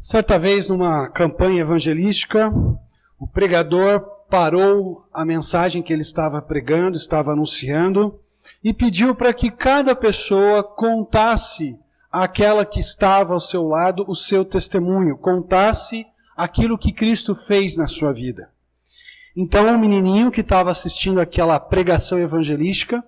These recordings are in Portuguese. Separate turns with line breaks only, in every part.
Certa vez, numa campanha evangelística, o pregador parou a mensagem que ele estava pregando, estava anunciando, e pediu para que cada pessoa contasse àquela que estava ao seu lado o seu testemunho, contasse aquilo que Cristo fez na sua vida. Então, um menininho que estava assistindo aquela pregação evangelística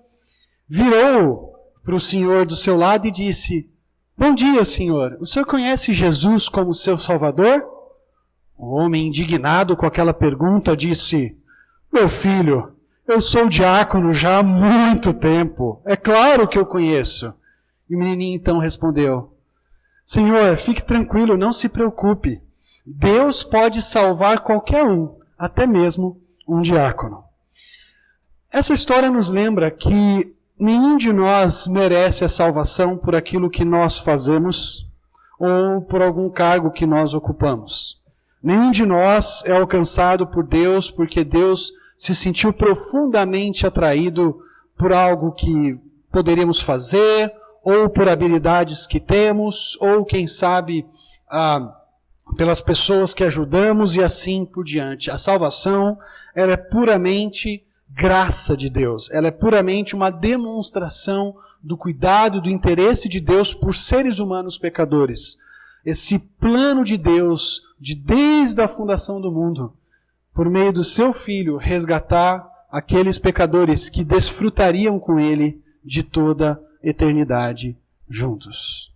virou para o senhor do seu lado e disse: "Bom dia, senhor. O senhor conhece Jesus como seu Salvador?" O homem, indignado com aquela pergunta, disse: "Meu filho, eu sou diácono já há muito tempo. É claro que eu conheço." E o menininho então respondeu: "Senhor, fique tranquilo, não se preocupe. Deus pode salvar qualquer um, até mesmo um diácono." Essa história nos lembra que nenhum de nós merece a salvação por aquilo que nós fazemos ou por algum cargo que nós ocupamos. Nenhum de nós é alcançado por Deus porque Deus se sentiu profundamente atraído por algo que poderíamos fazer, ou por habilidades que temos, ou quem sabe pelas pessoas que ajudamos e assim por diante. A salvação, ela é puramente graça de Deus. Ela é puramente uma demonstração do cuidado, do interesse de Deus por seres humanos pecadores. Esse plano de Deus, desde a fundação do mundo, por meio do seu Filho, resgatar aqueles pecadores que desfrutariam com Ele de toda eternidade juntos.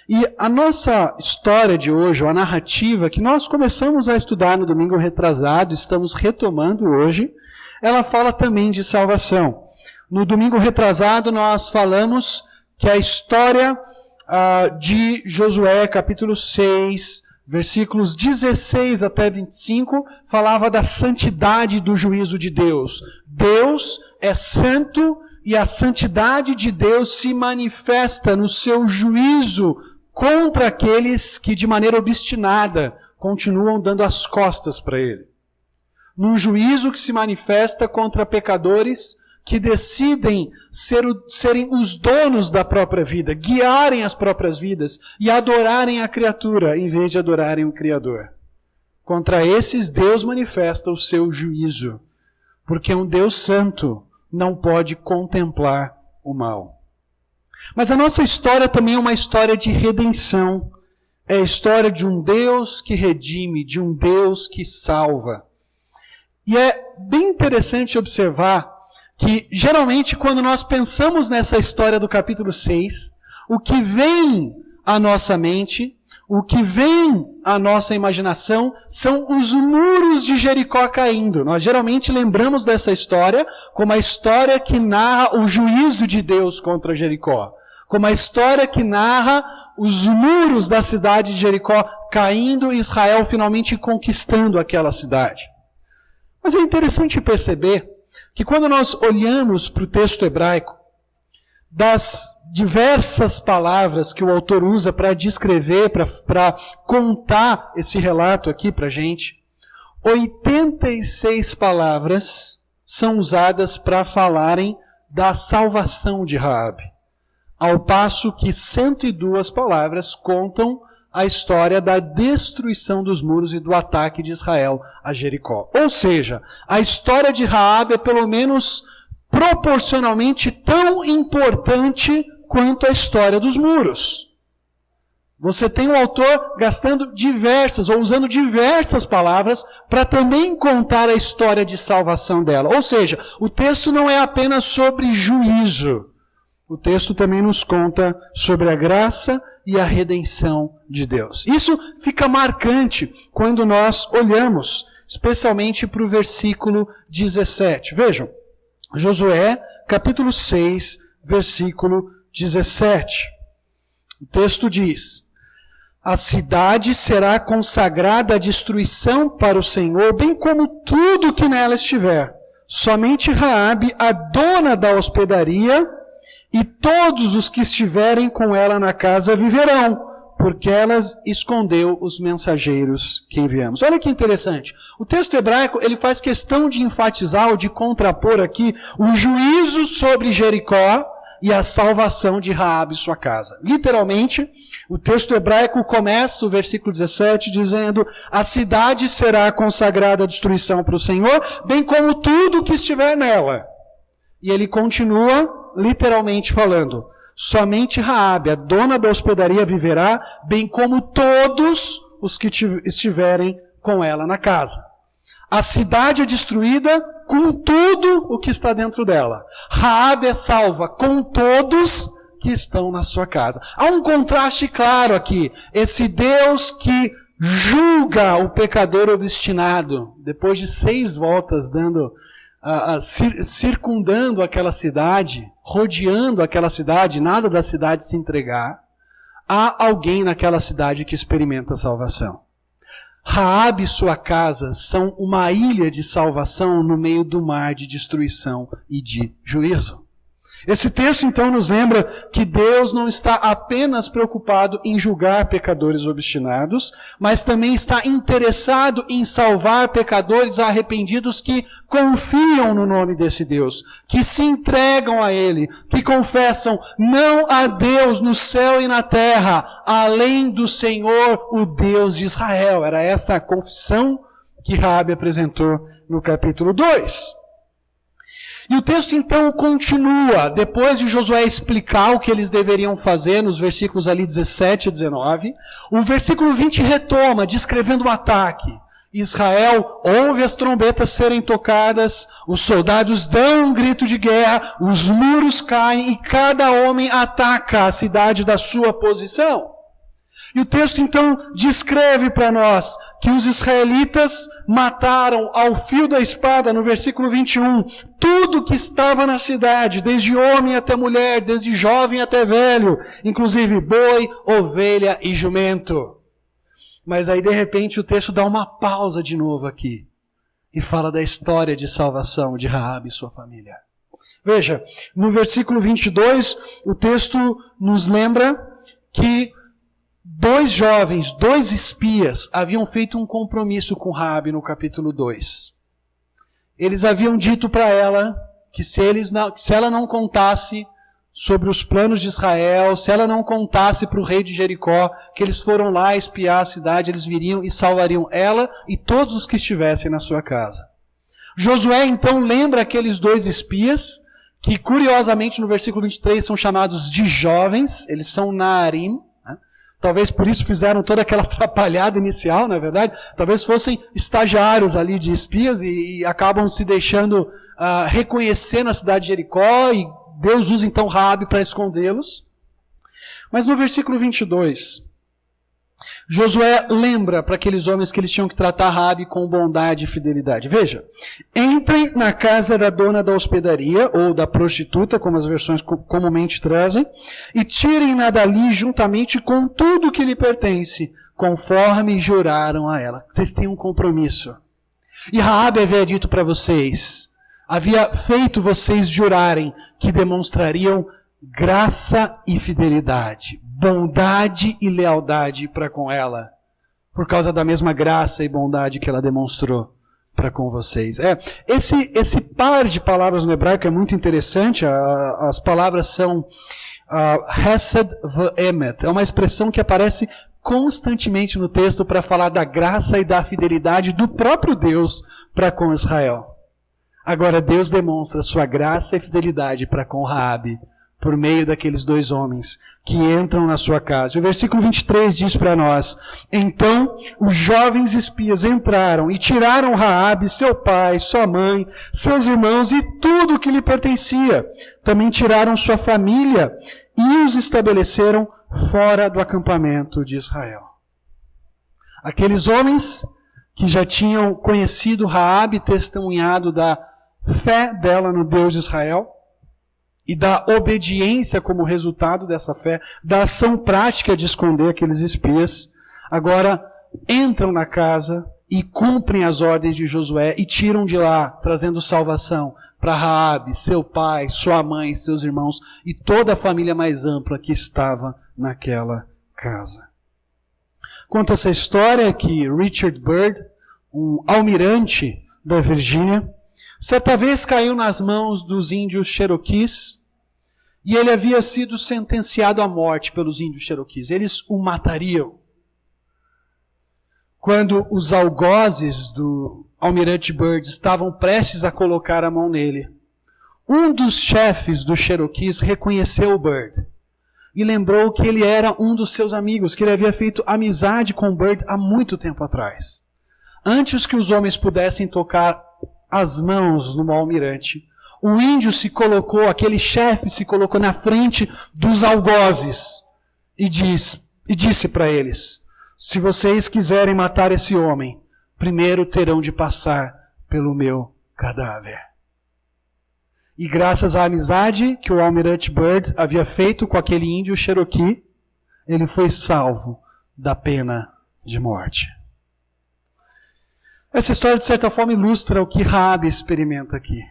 E a nossa história de hoje, ou a narrativa que nós começamos a estudar no domingo retrasado, estamos retomando hoje, ela fala também de salvação. No domingo retrasado nós falamos que a história de Josué, capítulo 6, versículos 16 até 25, falava da santidade do juízo de Deus. Deus é santo e a santidade de Deus se manifesta no seu juízo contra aqueles que de maneira obstinada continuam dando as costas para Ele. Num juízo que se manifesta contra pecadores que decidem serem os donos da própria vida, guiarem as próprias vidas e adorarem a criatura em vez de adorarem o Criador. Contra esses, Deus manifesta o seu juízo, porque um Deus santo não pode contemplar o mal. Mas a nossa história também é uma história de redenção. É a história de um Deus que redime, de um Deus que salva. E é bem interessante observar que, geralmente, quando nós pensamos nessa história do capítulo 6, o que vem à nossa mente, o que vem à nossa imaginação, são os muros de Jericó caindo. Nós geralmente lembramos dessa história como a história que narra o juízo de Deus contra Jericó. Como a história que narra os muros da cidade de Jericó caindo e Israel finalmente conquistando aquela cidade. Mas é interessante perceber que quando nós olhamos para o texto hebraico, das diversas palavras que o autor usa para descrever, para contar esse relato aqui para a gente, 86 palavras são usadas para falarem da salvação de Raabe, ao passo que 102 palavras contam a história da destruição dos muros e do ataque de Israel a Jericó. Ou seja, a história de Raabe é pelo menos proporcionalmente tão importante quanto a história dos muros. Você tem o autor gastando usando diversas palavras para também contar a história de salvação dela. Ou seja, o texto não é apenas sobre juízo. O texto também nos conta sobre a graça e a redenção de Deus. Isso fica marcante quando nós olhamos, especialmente para o versículo 17. Vejam, Josué, capítulo 6, versículo 17. O texto diz: "A cidade será consagrada à destruição para o Senhor, bem como tudo que nela estiver. Somente Raabe, a dona da hospedaria, e todos os que estiverem com ela na casa viverão, porque ela escondeu os mensageiros que enviamos." Olha que interessante. O texto hebraico, ele faz questão de enfatizar ou de contrapor aqui o juízo sobre Jericó e a salvação de Raabe e sua casa. Literalmente, o texto hebraico começa, o versículo 17, dizendo: a cidade será consagrada à destruição para o Senhor, bem como tudo que estiver nela. E ele continua, literalmente falando: somente Raabe, a dona da hospedaria, viverá, bem como todos os que estiverem com ela na casa. A cidade é destruída com tudo o que está dentro dela. Raabe é salva com todos que estão na sua casa. Há um contraste claro aqui. Esse Deus que julga o pecador obstinado, depois de 6 voltas circundando aquela cidade, rodeando aquela cidade, nada da cidade se entregar, há alguém naquela cidade que experimenta a salvação. Raabe e sua casa são uma ilha de salvação no meio do mar de destruição e de juízo. Esse texto então nos lembra que Deus não está apenas preocupado em julgar pecadores obstinados, mas também está interessado em salvar pecadores arrependidos que confiam no nome desse Deus, que se entregam a Ele, que confessam: não há Deus no céu e na terra, além do Senhor, o Deus de Israel. Era essa a confissão que Raabe apresentou no capítulo 2. E o texto então continua, depois de Josué explicar o que eles deveriam fazer, nos versículos ali 17 e 19, o versículo 20 retoma, descrevendo o ataque. Israel ouve as trombetas serem tocadas, os soldados dão um grito de guerra, os muros caem e cada homem ataca a cidade da sua posição. E o texto então descreve para nós que os israelitas mataram ao fio da espada, no versículo 21, tudo que estava na cidade, desde homem até mulher, desde jovem até velho, inclusive boi, ovelha e jumento. Mas aí de repente o texto dá uma pausa de novo aqui e fala da história de salvação de Raabe e sua família. Veja, no versículo 22, o texto nos lembra que 2 jovens, 2 espias, haviam feito um compromisso com Raabe no capítulo 2. Eles haviam dito para ela que se ela não contasse sobre os planos de Israel, se ela não contasse para o rei de Jericó que eles foram lá espiar a cidade, eles viriam e salvariam ela e todos os que estivessem na sua casa. Josué então lembra aqueles 2 espias, que curiosamente no versículo 23 são chamados de jovens, eles são Naarim. Talvez por isso fizeram toda aquela atrapalhada inicial, não é verdade? Talvez fossem estagiários ali de espias e acabam se deixando reconhecer na cidade de Jericó, e Deus usa então Raabe para escondê-los. Mas no versículo 22, Josué lembra para aqueles homens que eles tinham que tratar Raabe com bondade e fidelidade. Veja, entrem na casa da dona da hospedaria, ou da prostituta, como as versões comumente trazem, e tirem-na dali juntamente com tudo que lhe pertence, conforme juraram a ela. Vocês têm um compromisso. E Raabe havia dito para vocês, havia feito vocês jurarem que demonstrariam graça e fidelidade, bondade e lealdade para com ela, por causa da mesma graça e bondade que ela demonstrou para com vocês. Esse par de palavras no hebraico é muito interessante. As palavras são Hesed ve'emet. É uma expressão que aparece constantemente no texto para falar da graça e da fidelidade do próprio Deus para com Israel. Agora Deus demonstra sua graça e fidelidade para com Raabe, por meio daqueles 2 homens que entram na sua casa. E o versículo 23 diz para nós: então os jovens espias entraram e tiraram Raabe, seu pai, sua mãe, seus irmãos e tudo o que lhe pertencia. Também tiraram sua família e os estabeleceram fora do acampamento de Israel. Aqueles homens que já tinham conhecido Raabe, testemunhado da fé dela no Deus de Israel, e da obediência como resultado dessa fé, da ação prática de esconder aqueles espias, agora entram na casa e cumprem as ordens de Josué e tiram de lá, trazendo salvação para Raabe, seu pai, sua mãe, seus irmãos e toda a família mais ampla que estava naquela casa. Conta essa história que Richard Byrd, um almirante da Virgínia, certa vez caiu nas mãos dos índios Cherokees, e ele havia sido sentenciado à morte pelos índios Cherokees. Eles o matariam. Quando os algozes do almirante Byrd estavam prestes a colocar a mão nele, um dos chefes dos Cherokees reconheceu o Byrd e lembrou que ele era um dos seus amigos, que ele havia feito amizade com o Byrd há muito tempo atrás. Antes que os homens pudessem tocar as mãos no almirante, o índio se colocou, aquele chefe se colocou na frente dos algozes e disse para eles: se vocês quiserem matar esse homem, primeiro terão de passar pelo meu cadáver. E graças à amizade que o almirante Byrd havia feito com aquele índio Cherokee, ele foi salvo da pena de morte. Essa história, de certa forma, ilustra o que Raabe experimenta aqui.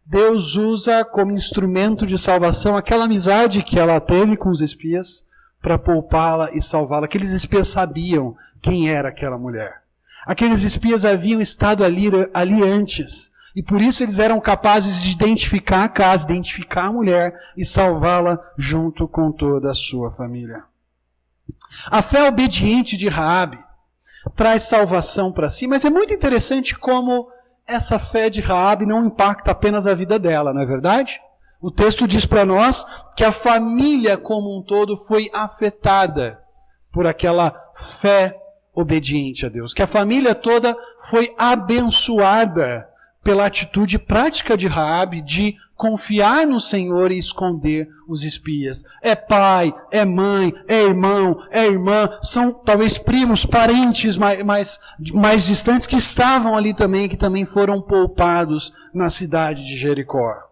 Deus usa como instrumento de salvação aquela amizade que ela teve com os espias para poupá-la e salvá-la. Aqueles espias sabiam quem era aquela mulher. Aqueles espias haviam estado ali antes. E por isso eles eram capazes de identificar a casa, identificar a mulher e salvá-la junto com toda a sua família. A fé obediente de Raabe traz salvação para si, mas é muito interessante como essa fé de Raabe não impacta apenas a vida dela, não é verdade? O texto diz para nós que a família como um todo foi afetada por aquela fé obediente a Deus, que a família toda foi abençoada pela atitude prática de Raabe de confiar no Senhor e esconder os espias. É pai, é mãe, é irmão, é irmã, são talvez primos, parentes mais distantes que estavam ali também, que também foram poupados na cidade de Jericó.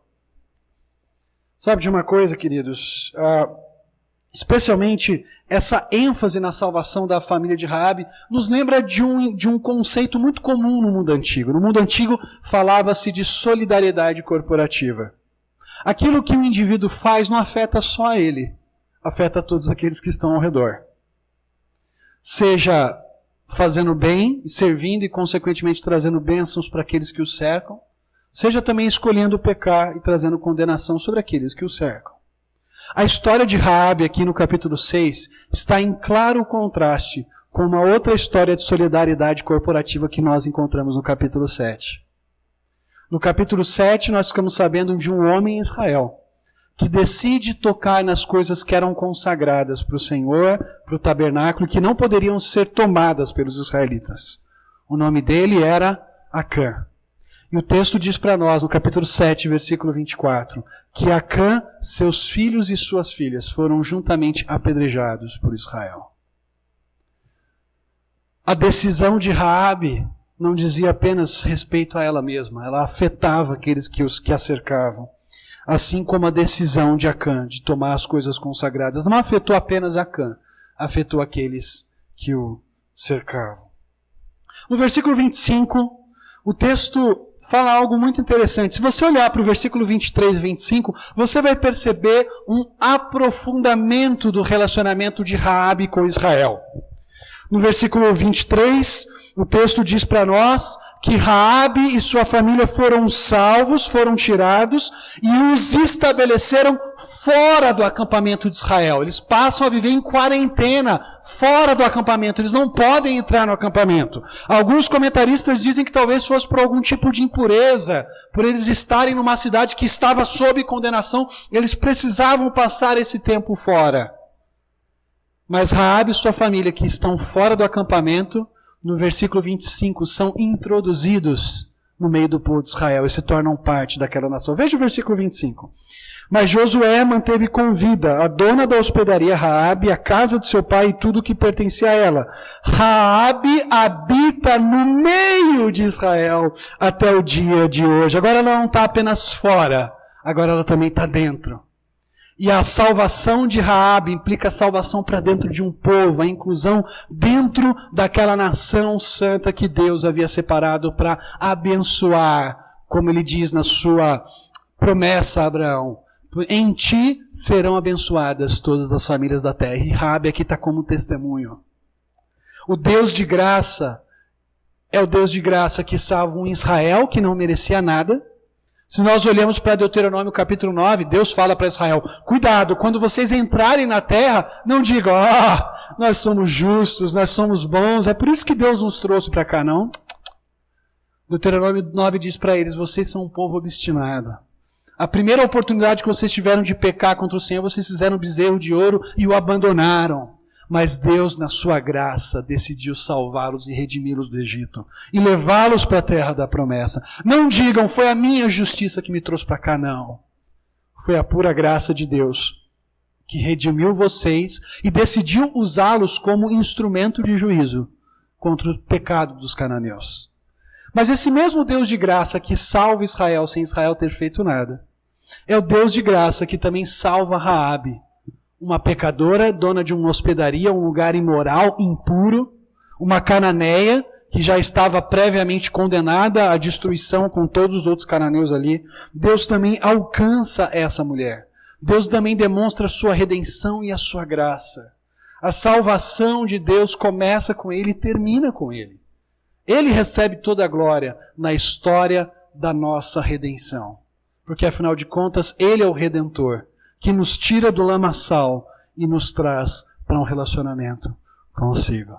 Sabe de uma coisa, queridos? Especialmente essa ênfase na salvação da família de Raabe nos lembra de um conceito muito comum no mundo antigo. No mundo antigo falava-se de solidariedade corporativa. Aquilo que o indivíduo faz não afeta só ele, afeta todos aqueles que estão ao redor. Seja fazendo bem, servindo e consequentemente trazendo bênçãos para aqueles que o cercam, seja também escolhendo pecar e trazendo condenação sobre aqueles que o cercam. A história de Raabe aqui no capítulo 6 está em claro contraste com uma outra história de solidariedade corporativa que nós encontramos no capítulo 7. No capítulo 7 nós ficamos sabendo de um homem em Israel que decide tocar nas coisas que eram consagradas para o Senhor, para o tabernáculo, que não poderiam ser tomadas pelos israelitas. O nome dele era Acã. E o texto diz para nós, no capítulo 7, versículo 24, que Acã, seus filhos e suas filhas foram juntamente apedrejados por Israel. A decisão de Raabe não dizia apenas respeito a ela mesma, ela afetava aqueles que a cercavam. Assim como a decisão de Acã de tomar as coisas consagradas não afetou apenas Acã, afetou aqueles que o cercavam. No versículo 25, o texto fala algo muito interessante. Se você olhar para o versículo 23 e 25, você vai perceber um aprofundamento do relacionamento de Raabe com Israel. No versículo 23, o texto diz para nós que Raabe e sua família foram salvos, foram tirados e os estabeleceram fora do acampamento de Israel. Eles passam a viver em quarentena, fora do acampamento. Eles não podem entrar no acampamento. Alguns comentaristas dizem que talvez fosse por algum tipo de impureza, por eles estarem numa cidade que estava sob condenação, eles precisavam passar esse tempo fora. Mas Raabe e sua família, que estão fora do acampamento, no versículo 25, são introduzidos no meio do povo de Israel e se tornam parte daquela nação. Veja o versículo 25. Mas Josué manteve com vida a dona da hospedaria Raabe, a casa de seu pai e tudo o que pertencia a ela. Raabe habita no meio de Israel até o dia de hoje. Agora ela não está apenas fora, agora ela também está dentro. E a salvação de Raabe implica a salvação para dentro de um povo, a inclusão dentro daquela nação santa que Deus havia separado para abençoar, como ele diz na sua promessa a Abraão. Em ti serão abençoadas todas as famílias da terra. E Raabe aqui está como testemunho. O Deus de graça é o Deus de graça que salva um Israel que não merecia nada, Se nós olhamos para Deuteronômio capítulo 9, Deus fala para Israel, cuidado, quando vocês entrarem na terra, não digam, nós somos justos, nós somos bons, é por isso que Deus nos trouxe para cá, não. Deuteronômio 9 diz para eles, vocês são um povo obstinado. A primeira oportunidade que vocês tiveram de pecar contra o Senhor, vocês fizeram um bezerro de ouro e o abandonaram. Mas Deus, na sua graça, decidiu salvá-los e redimi-los do Egito. E levá-los para a terra da promessa. Não digam, foi a minha justiça que me trouxe para cá, não. Foi a pura graça de Deus que redimiu vocês e decidiu usá-los como instrumento de juízo contra o pecado dos cananeus. Mas esse mesmo Deus de graça que salva Israel sem Israel ter feito nada, é o Deus de graça que também salva Raabe, uma pecadora, dona de uma hospedaria, um lugar imoral, impuro, uma cananeia que já estava previamente condenada à destruição com todos os outros cananeus ali. Deus também alcança essa mulher. Deus também demonstra a sua redenção e a sua graça. A salvação de Deus começa com ele e termina com ele. Ele recebe toda a glória na história da nossa redenção. Porque afinal de contas, ele é o Redentor, que nos tira do lamaçal e nos traz para um relacionamento consigo.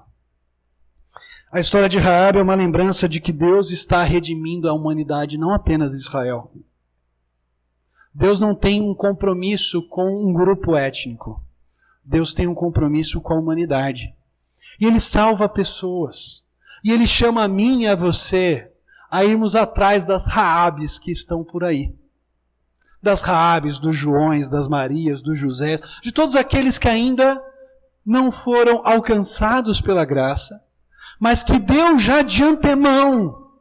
A história de Raabe é uma lembrança de que Deus está redimindo a humanidade, não apenas Israel. Deus não tem um compromisso com um grupo étnico. Deus tem um compromisso com a humanidade. E Ele salva pessoas. E Ele chama a mim e a você a irmos atrás das Raabes que estão por aí. Das Raabes, dos Joões, das Marias, dos Josés, de todos aqueles que ainda não foram alcançados pela graça, mas que Deus já de antemão,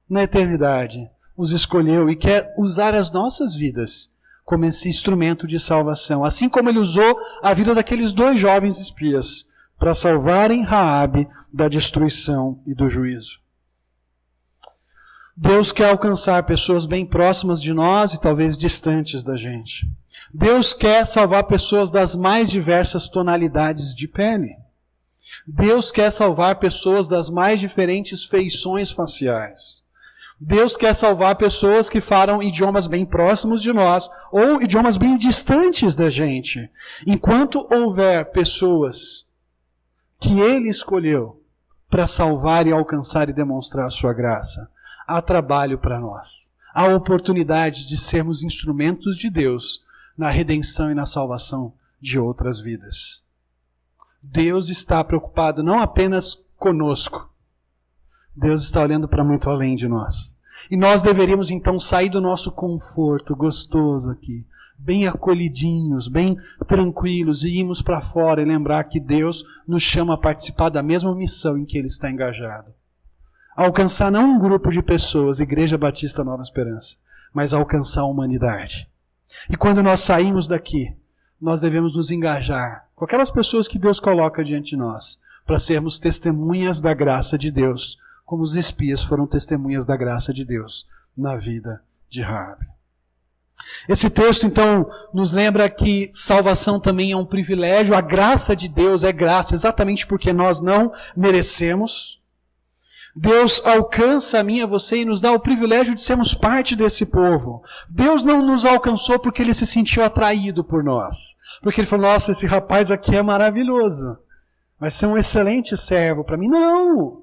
na eternidade, os escolheu e quer usar as nossas vidas como esse instrumento de salvação. Assim como Ele usou a vida daqueles 2 jovens espias para salvarem Raabe da destruição e do juízo. Deus quer alcançar pessoas bem próximas de nós e talvez distantes da gente. Deus quer salvar pessoas das mais diversas tonalidades de pele. Deus quer salvar pessoas das mais diferentes feições faciais. Deus quer salvar pessoas que falam idiomas bem próximos de nós ou idiomas bem distantes da gente. Enquanto houver pessoas que Ele escolheu para salvar e alcançar e demonstrar a sua graça, há trabalho para nós. Há oportunidade de sermos instrumentos de Deus na redenção e na salvação de outras vidas. Deus está preocupado não apenas conosco. Deus está olhando para muito além de nós. E nós deveríamos então sair do nosso conforto gostoso aqui, bem acolhidinhos, bem tranquilos, e irmos para fora e lembrar que Deus nos chama a participar da mesma missão em que Ele está engajado. Alcançar não um grupo de pessoas, Igreja Batista Nova Esperança, mas alcançar a humanidade. E quando nós saímos daqui, nós devemos nos engajar com aquelas pessoas que Deus coloca diante de nós, para sermos testemunhas da graça de Deus, como os espias foram testemunhas da graça de Deus na vida de Raabe. Esse texto, então, nos lembra que salvação também é um privilégio, a graça de Deus é graça, exatamente porque nós não merecemos. Deus alcança a mim e a você e nos dá o privilégio de sermos parte desse povo. Deus não nos alcançou porque Ele se sentiu atraído por nós. Porque Ele falou, nossa, esse rapaz aqui é maravilhoso. Vai ser um excelente servo para mim. Não!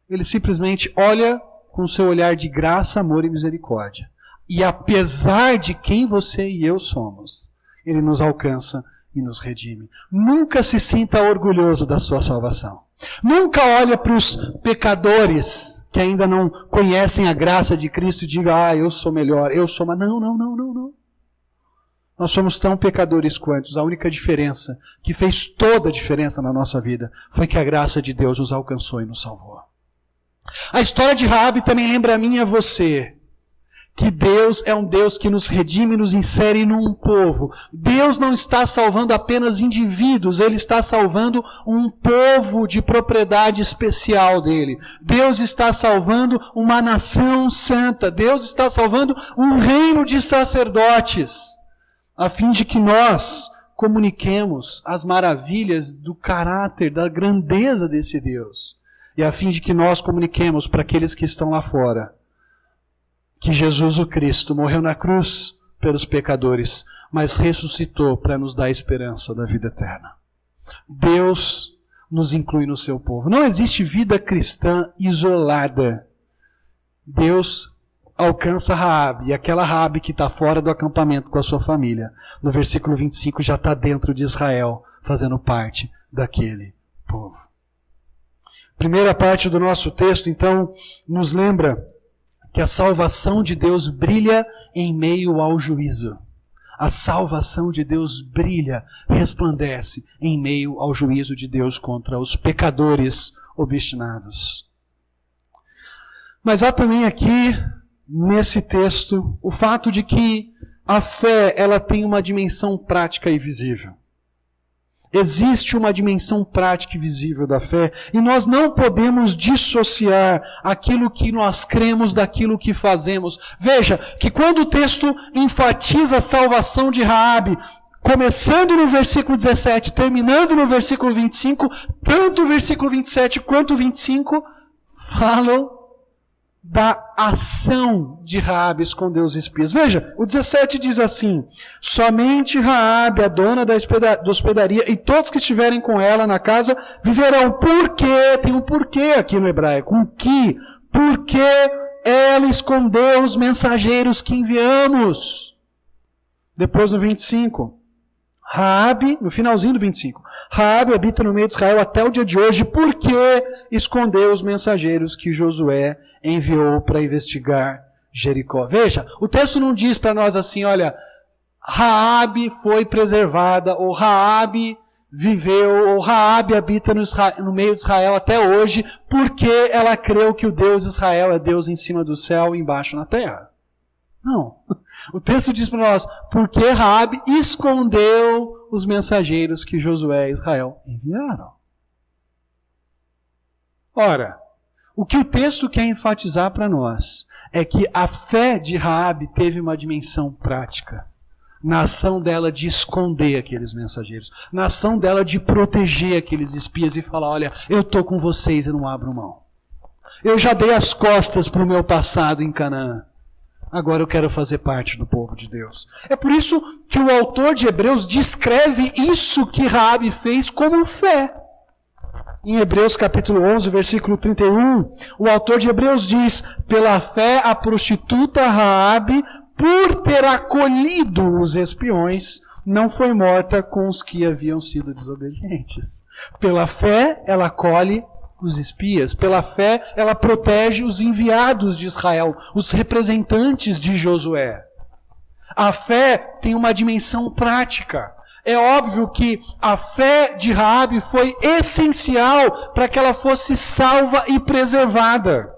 Ele simplesmente olha com seu olhar de graça, amor e misericórdia. E apesar de quem você e eu somos, Ele nos alcança e nos redime. Nunca se sinta orgulhoso da sua salvação. Nunca olhe para os pecadores que ainda não conhecem a graça de Cristo e diga, eu sou melhor, eu sou mais. Não. Nós somos tão pecadores quantos. A única diferença, que fez toda a diferença na nossa vida, foi que a graça de Deus nos alcançou e nos salvou. A história de Raabe também lembra a mim e a você que Deus é um Deus que nos redime e nos insere num povo. Deus não está salvando apenas indivíduos, Ele está salvando um povo de propriedade especial dele. Deus está salvando uma nação santa. Deus está salvando um reino de sacerdotes, a fim de que nós comuniquemos as maravilhas do caráter, da grandeza desse Deus. E a fim de que nós comuniquemos para aqueles que estão lá fora que Jesus o Cristo morreu na cruz pelos pecadores, mas ressuscitou para nos dar a esperança da vida eterna. Deus nos inclui no seu povo. Não existe vida cristã isolada. Deus alcança Raabe, e aquela Raabe que está fora do acampamento com a sua família, no versículo 25 já está dentro de Israel, fazendo parte daquele povo. Primeira parte do nosso texto, então, nos lembra que a salvação de Deus brilha em meio ao juízo. A salvação de Deus brilha, resplandece em meio ao juízo de Deus contra os pecadores obstinados. Mas há também aqui, nesse texto, o fato de que a fé ela tem uma dimensão prática e visível. Existe uma dimensão prática e visível da fé, e nós não podemos dissociar aquilo que nós cremos daquilo que fazemos. Veja que quando o texto enfatiza a salvação de Raabe, começando no versículo 17, terminando no versículo 25, tanto o versículo 27 quanto o 25 falam da ação de Raabe esconder os espias. Veja, o 17 diz assim: somente Raabe, a dona da hospedaria, e todos que estiverem com ela na casa viverão. Por quê? Tem um porquê aqui no hebraico. Um que? Porque ela escondeu os mensageiros que enviamos. Depois no 25. Raabe, no finalzinho do 25, Raabe habita no meio de Israel até o dia de hoje, porque escondeu os mensageiros que Josué enviou para investigar Jericó. Veja, o texto não diz para nós assim, olha, Raabe foi preservada, ou Raabe viveu, ou Raabe habita no meio de Israel até hoje, porque ela creu que o Deus de Israel é Deus em cima do céu e embaixo na terra. Não. O texto diz para nós, porque Raabe escondeu os mensageiros que Josué e Israel enviaram. Ora, o que o texto quer enfatizar para nós é que a fé de Raabe teve uma dimensão prática. Na ação dela de esconder aqueles mensageiros. Na ação dela de proteger aqueles espias e falar, olha, eu estou com vocês e não abro mão. Eu já dei as costas para o meu passado em Canaã. Agora eu quero fazer parte do povo de Deus. É por isso que o autor de Hebreus descreve isso que Raabe fez como fé. Em Hebreus capítulo 11, versículo 31, o autor de Hebreus diz, pela fé a prostituta Raabe, por ter acolhido os espiões, não foi morta com os que haviam sido desobedientes. Pela fé ela acolhe os espias. Pela fé, ela protege os enviados de Israel, os representantes de Josué. A fé tem uma dimensão prática. É óbvio que a fé de Raabe foi essencial para que ela fosse salva e preservada.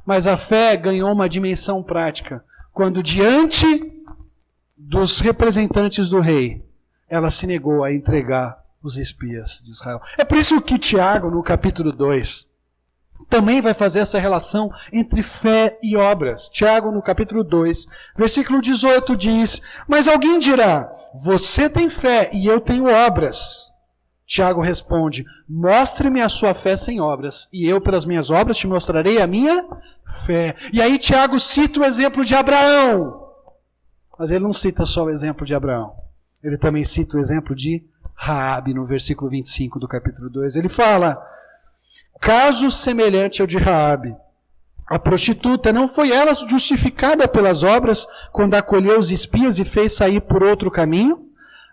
Mas a fé ganhou uma dimensão prática quando, diante dos representantes do rei, ela se negou a entregar os espias de Israel. É por isso que Tiago, no capítulo 2, também vai fazer essa relação entre fé e obras. Tiago, no capítulo 2, versículo 18 diz, mas alguém dirá, você tem fé e eu tenho obras. Tiago responde, mostre-me a sua fé sem obras, e eu pelas minhas obras te mostrarei a minha fé. E aí Tiago cita o exemplo de Abraão. Mas ele não cita só o exemplo de Abraão. Ele também cita o exemplo de Raabe, no versículo 25 do capítulo 2. Ele fala, caso semelhante ao de Raabe, a prostituta, não foi ela justificada pelas obras quando acolheu os espias e fez sair por outro caminho?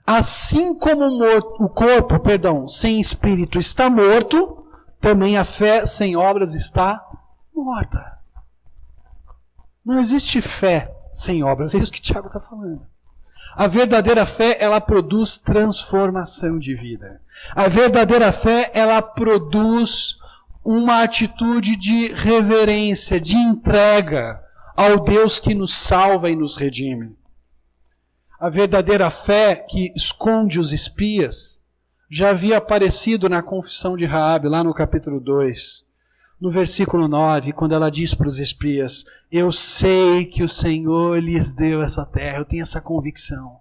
Assim como o corpo, sem espírito está morto, também a fé sem obras está morta. Não existe fé sem obras, é isso que Tiago está falando. A verdadeira fé, ela produz transformação de vida. A verdadeira fé, ela produz uma atitude de reverência, de entrega ao Deus que nos salva e nos redime. A verdadeira fé que esconde os espias já havia aparecido na confissão de Raabe, lá no capítulo 2. No versículo 9, quando ela diz para os espias, eu sei que o Senhor lhes deu essa terra, eu tenho essa convicção.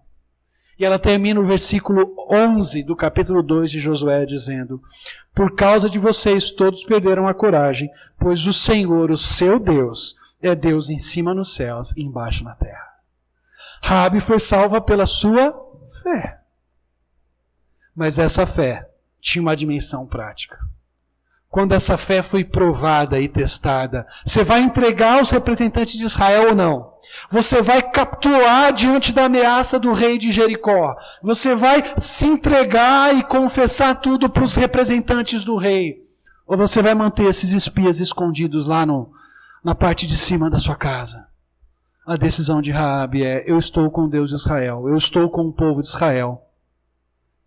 E ela termina o versículo 11 do capítulo 2 de Josué, dizendo, por causa de vocês todos perderam a coragem, pois o Senhor, o seu Deus, é Deus em cima nos céus e embaixo na terra. Raabe foi salva pela sua fé. Mas essa fé tinha uma dimensão prática. Quando essa fé foi provada e testada, você vai entregar os representantes de Israel ou não? Você vai capitular diante da ameaça do rei de Jericó? Você vai se entregar e confessar tudo para os representantes do rei? Ou você vai manter esses espias escondidos lá na parte de cima da sua casa? A decisão de Raabe é: eu estou com Deus de Israel, eu estou com o povo de Israel,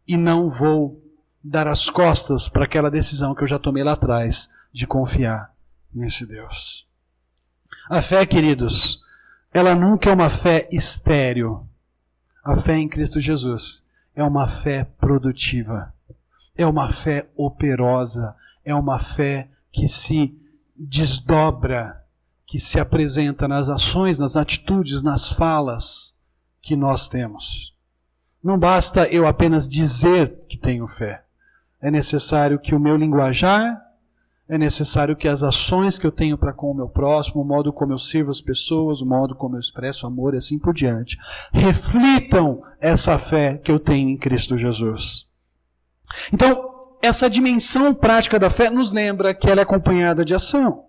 e não vou dar as costas para aquela decisão que eu já tomei lá atrás de confiar nesse Deus. A fé, queridos, ela nunca é uma fé estéril. A fé em Cristo Jesus é uma fé produtiva, é uma fé operosa, é uma fé que se desdobra, que se apresenta nas ações, nas atitudes, nas falas que nós temos. Não basta eu apenas dizer que tenho fé. É necessário que o meu linguajar, é necessário que as ações que eu tenho para com o meu próximo, o modo como eu sirvo as pessoas, o modo como eu expresso amor e assim por diante, reflitam essa fé que eu tenho em Cristo Jesus. Então, essa dimensão prática da fé nos lembra que ela é acompanhada de ação.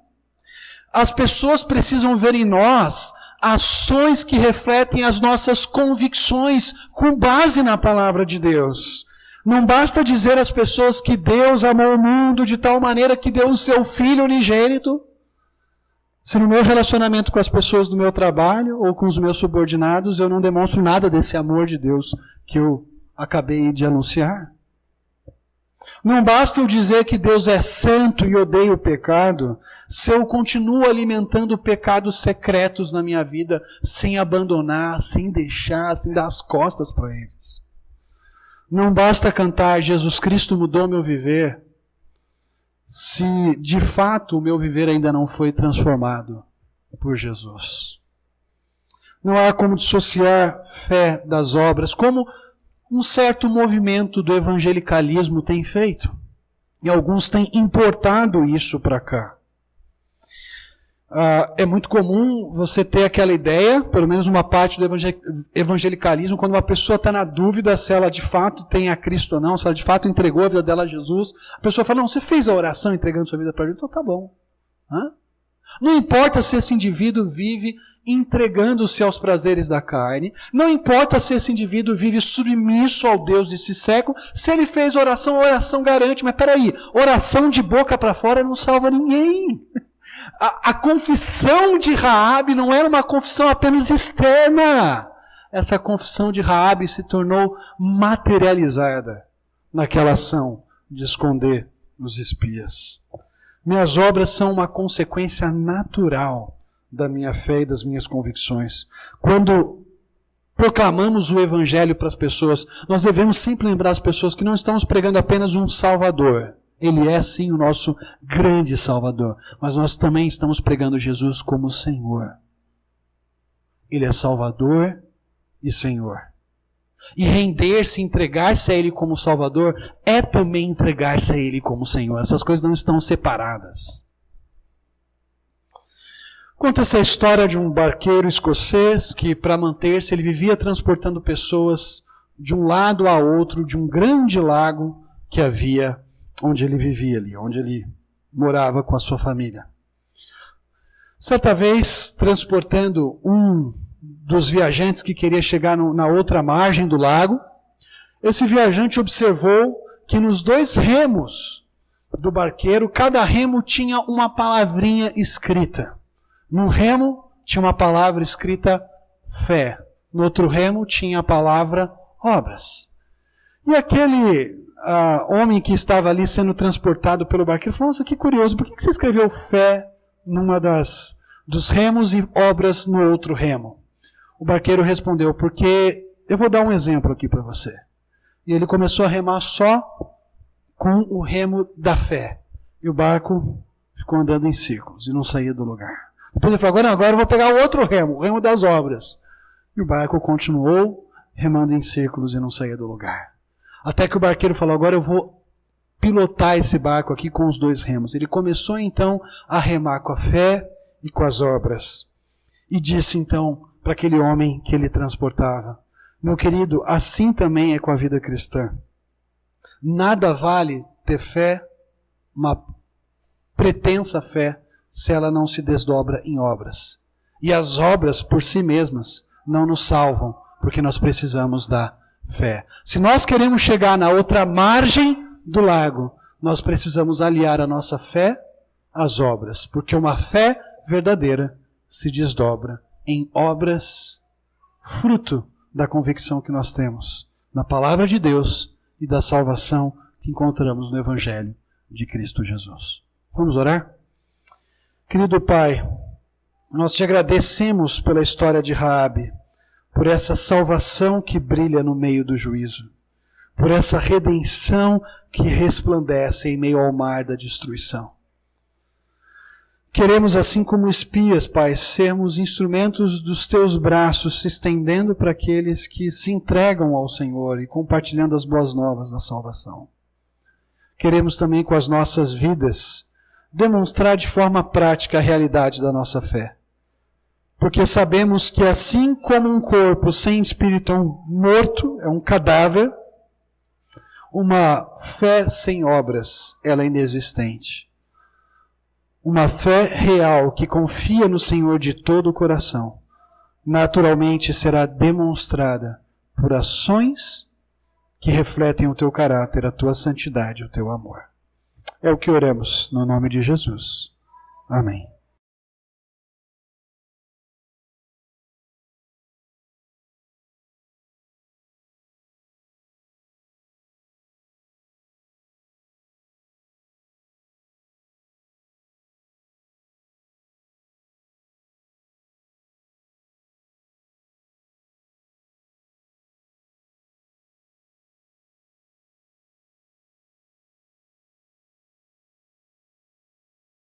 As pessoas precisam ver em nós ações que refletem as nossas convicções com base na palavra de Deus. Não basta dizer às pessoas que Deus amou o mundo de tal maneira que deu o seu Filho unigênito, se no meu relacionamento com as pessoas do meu trabalho ou com os meus subordinados eu não demonstro nada desse amor de Deus que eu acabei de anunciar. Não basta eu dizer que Deus é santo e odeia o pecado, se eu continuo alimentando pecados secretos na minha vida, sem abandonar, sem deixar, sem dar as costas para eles. Não basta cantar Jesus Cristo mudou meu viver, se de fato o meu viver ainda não foi transformado por Jesus. Não há como dissociar fé das obras, como um certo movimento do evangelicalismo tem feito. E alguns têm importado isso para cá. É muito comum você ter aquela ideia, pelo menos uma parte do evangelicalismo, quando uma pessoa está na dúvida se ela de fato tem a Cristo ou não, se ela de fato entregou a vida dela a Jesus, a pessoa fala: não, você fez a oração entregando sua vida para Jesus, então tá bom. Não importa se esse indivíduo vive entregando-se aos prazeres da carne, não importa se esse indivíduo vive submisso ao Deus desse século, se ele fez oração, a oração garante, mas peraí, oração de boca para fora não salva ninguém. A confissão de Raabe não era uma confissão apenas externa. Essa confissão de Raabe se tornou materializada naquela ação de esconder os espias. Minhas obras são uma consequência natural da minha fé e das minhas convicções. Quando proclamamos o Evangelho para as pessoas, nós devemos sempre lembrar as pessoas que não estamos pregando apenas um Salvador. Ele é sim o nosso grande Salvador, mas nós também estamos pregando Jesus como Senhor. Ele é Salvador e Senhor. E render-se, entregar-se a Ele como Salvador, é também entregar-se a Ele como Senhor. Essas coisas não estão separadas. Conta essa história de um barqueiro escocês que, para manter-se, ele vivia transportando pessoas de um lado a outro de um grande lago que havia onde ele vivia ali, onde ele morava com a sua família. Certa vez, transportando um dos viajantes que queria chegar na outra margem do lago, esse viajante observou que nos dois remos do barqueiro, cada remo tinha uma palavrinha escrita. Num remo tinha uma palavra escrita fé, no outro remo tinha a palavra obras. E aquele homem que estava ali sendo transportado pelo barqueiro falou: nossa, que curioso, por que você escreveu fé numa dos remos e obras no outro remo? O barqueiro respondeu: porque eu vou dar um exemplo aqui para você. E ele começou a remar só com o remo da fé. E o barco ficou andando em círculos e não saía do lugar. Depois ele falou: agora eu vou pegar o outro remo, o remo das obras. E o barco continuou remando em círculos e não saía do lugar. Até que o barqueiro falou: agora eu vou pilotar esse barco aqui com os dois remos. Ele começou então a remar com a fé e com as obras. E disse então para aquele homem que ele transportava: meu querido, assim também é com a vida cristã. Nada vale ter fé, uma pretensa fé, se ela não se desdobra em obras. E as obras por si mesmas não nos salvam, porque nós precisamos da fé. Se nós queremos chegar na outra margem do lago, nós precisamos aliar a nossa fé às obras, porque uma fé verdadeira se desdobra em obras, fruto da convicção que nós temos na palavra de Deus e da salvação que encontramos no Evangelho de Cristo Jesus. Vamos orar? Querido Pai, nós te agradecemos pela história de Raabe, por essa salvação que brilha no meio do juízo, por essa redenção que resplandece em meio ao mar da destruição. Queremos, assim como espias, Pai, sermos instrumentos dos teus braços se estendendo para aqueles que se entregam ao Senhor e compartilhando as boas novas da salvação. Queremos também, com as nossas vidas, demonstrar de forma prática a realidade da nossa fé. Porque sabemos que assim como um corpo sem espírito é um morto, é um cadáver, uma fé sem obras, ela é inexistente. Uma fé real que confia no Senhor de todo o coração, naturalmente será demonstrada por ações que refletem o teu caráter, a tua santidade, o teu amor. É o que oramos no nome de Jesus. Amém.